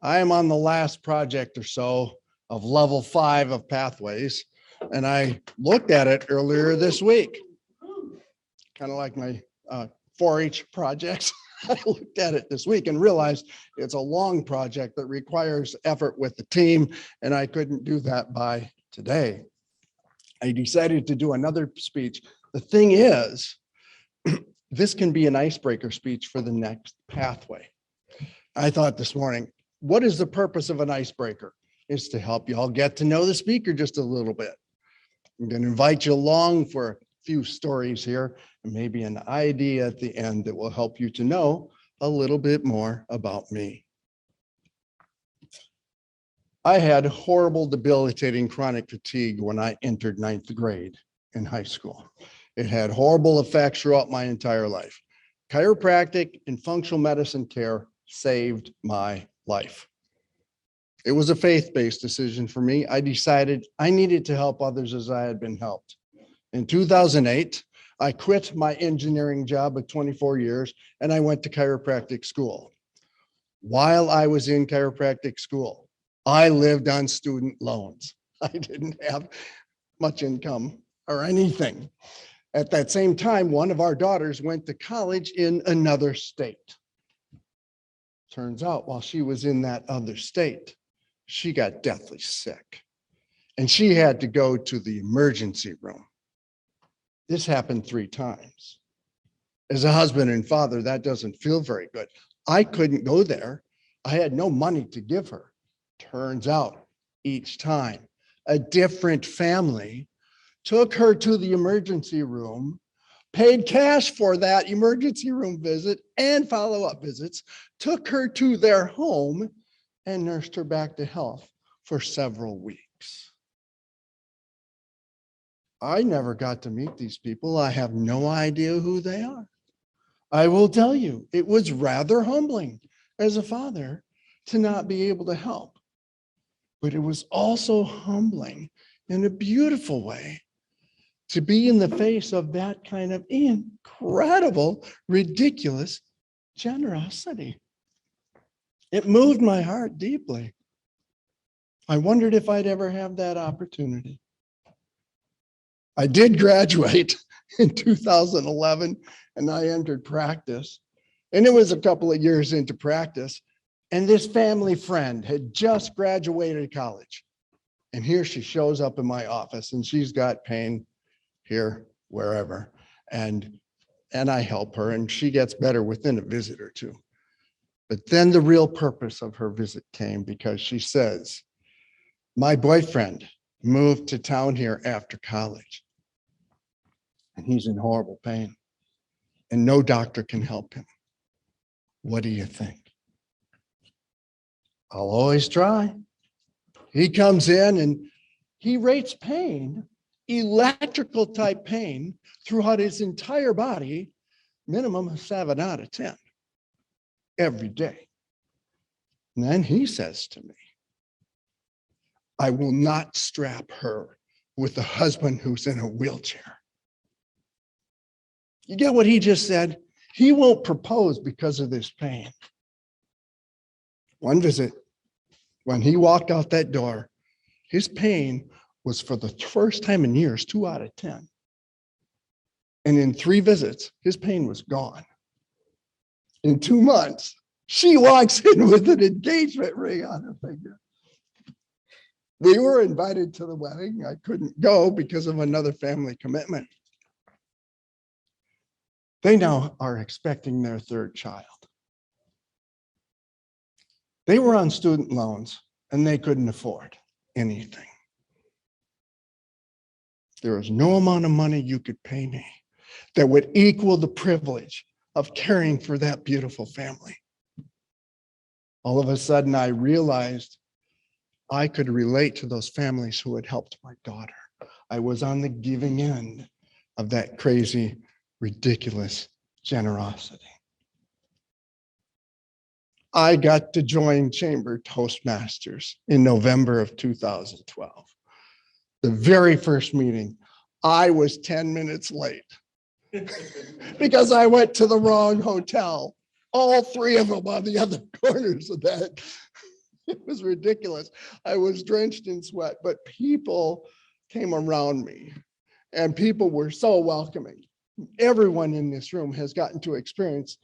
I am on the last project or so of level 5 of Pathways, and I looked at it earlier this week. Kind of like my 4-H projects. I looked at it this week and realized it's a long project that requires effort with the team, and I couldn't do that by today. I decided to do another speech. The thing is, this can be an icebreaker speech for the next pathway. I thought this morning, what is the purpose of an icebreaker? It's to help you all get to know the speaker just a little bit. I'm going to invite you along for a few stories here and maybe an idea at the end that will help you to know a little bit more about me. I had horrible, debilitating chronic fatigue when I entered 9th grade in high school. It had horrible effects throughout my entire life. Chiropractic and functional medicine care saved my life. It was a faith-based decision for me. I decided I needed to help others as I had been helped. In 2008, I quit my engineering job of 24 years and I went to chiropractic school. While I was in chiropractic school, I lived on student loans. I didn't have much income or anything. At that same time, one of our daughters went to college in another state. Turns out while she was in that other state, she got deathly sick and she had to go to the emergency room. This happened 3 times. As a husband and father, that doesn't feel very good. I couldn't go there. I had no money to give her. Turns out each time a different family took her to the emergency room, paid cash for that emergency room visit and follow-up visits, took her to their home and nursed her back to health for several weeks. I never got to meet these people. I have no idea who they are. I will tell you, it was rather humbling as a father to not be able to help. But it was also humbling in a beautiful way to be in the face of that kind of incredible, ridiculous generosity. It moved my heart deeply. I wondered if I'd ever have that opportunity. I did graduate in 2011 and I entered practice. And it was a couple of years into practice. And this family friend had just graduated college. And here she shows up in my office and she's got pain here, wherever. And I help her and she gets better within a visit or two. But then the real purpose of her visit came because she says, my boyfriend moved to town here after college and he's in horrible pain and no doctor can help him. What do you think? I'll always try. He comes in and he rates pain, electrical type pain throughout his entire body, minimum of 7 out of 10 every day. And then he says to me, I will not strap her with a husband who's in a wheelchair. You get what he just said? He won't propose because of this pain. One visit, when he walked out that door, his pain was for the first time in years, 2 out of 10. And in 3 visits, his pain was gone. In 2 months, she walks in with an engagement ring on her finger. We were invited to the wedding. I couldn't go because of another family commitment. They now are expecting their 3rd child. They were on student loans and they couldn't afford anything. There was no amount of money you could pay me that would equal the privilege of caring for that beautiful family. All of a sudden, I realized I could relate to those families who had helped my daughter. I was on the giving end of that crazy, ridiculous generosity. I got to join Chamber Toastmasters in November of 2012. The very first meeting, I was 10 minutes late because I went to the wrong hotel. All 3 of them on the other corners of that It was ridiculous. I was drenched in sweat, but people came around me and people were so welcoming. Everyone in this room has gotten to experience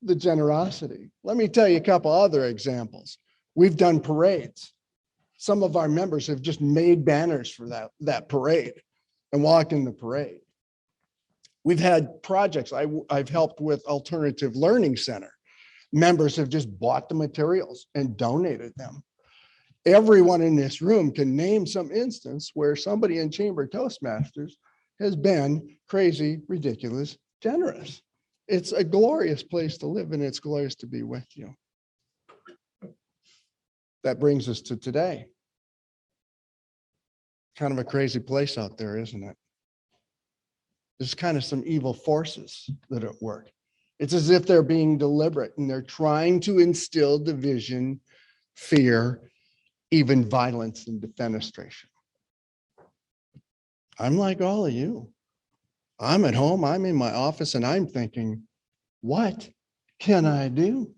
the generosity. Let me tell you a couple other examples. We've done parades. Some of our members have just made banners for that parade and walked in the parade. We've had projects. I've helped with Alternative Learning Center. Members have just bought the materials and donated them. Everyone in this room can name some instance where somebody in Chamber Toastmasters has been crazy, ridiculous, generous. It's a glorious place to live, and it's glorious to be with you. That brings us to today. Kind of a crazy place out there, isn't it? There's kind of some evil forces that are at work. It's as if they're being deliberate and they're trying to instill division, fear, even violence and defenestration. I'm like all of you. I'm at home, I'm in my office, and I'm thinking, what can I do?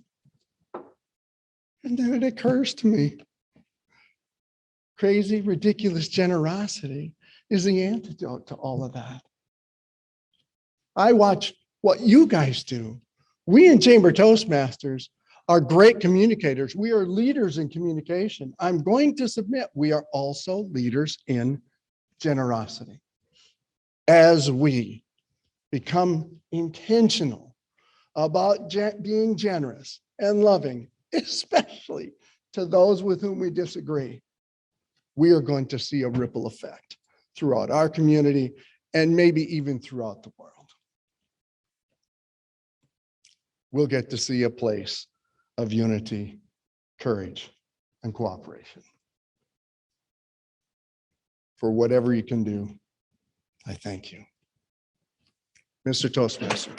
And then it occurs to me, crazy, ridiculous generosity is the antidote to all of that. I watch what you guys do. We in Chamber Toastmasters are great communicators. We are leaders in communication. I'm going to submit we are also leaders in generosity. As we become intentional about being generous and loving, especially to those with whom we disagree, we are going to see a ripple effect throughout our community and maybe even throughout the world. We'll get to see a place of unity, courage, and cooperation. For whatever you can do, I thank you. Mr. Toastmaster.